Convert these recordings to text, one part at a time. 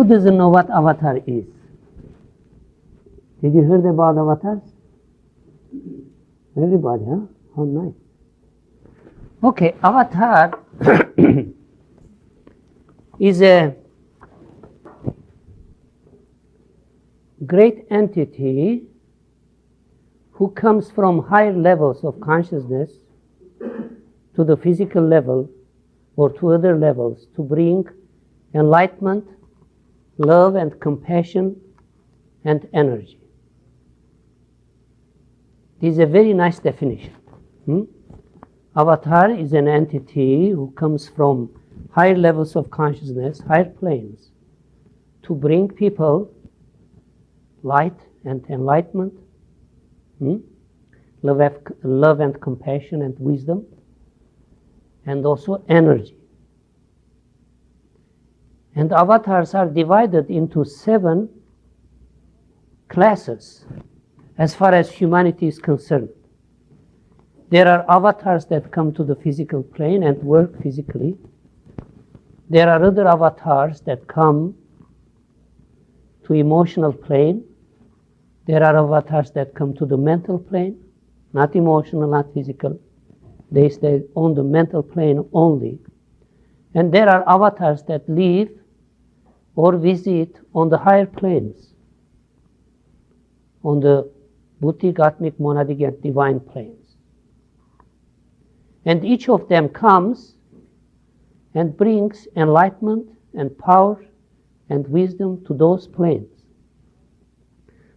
Who doesn't know what avatar is? Did you heard about avatars? Everybody, huh? How nice. Okay, avatar is a great entity who comes from higher levels of consciousness to the physical level or to other levels to bring enlightenment, love and compassion and energy. This is a very nice definition. Avatar is an entity who comes from higher levels of consciousness, higher planes, to bring people light and enlightenment, love and compassion and wisdom, and also energy. And avatars are divided into 7 classes as far as humanity is concerned. There are avatars that come to the physical plane and work physically. There are other avatars that come to emotional plane. There are avatars that come to the mental plane, not emotional, not physical. They stay on the mental plane only. And there are avatars that live or visit on the higher planes, on the Buddhic, Atmic, Monadic, and divine planes. And each of them comes and brings enlightenment and power and wisdom to those planes.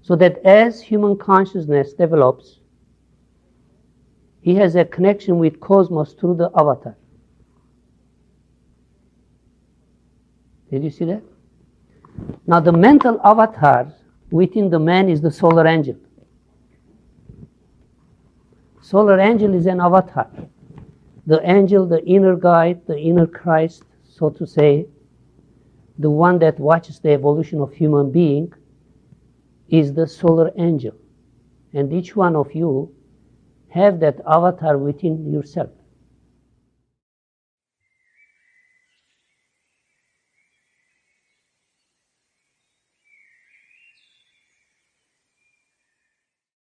So that as human consciousness develops, he has a connection with cosmos through the avatar. Did you see that? Now the mental avatar within the man is the solar angel. Solar angel is an avatar. The angel, the inner guide, the inner Christ, so to say, the one that watches the evolution of human being, is the solar angel. And each one of you have that avatar within yourself.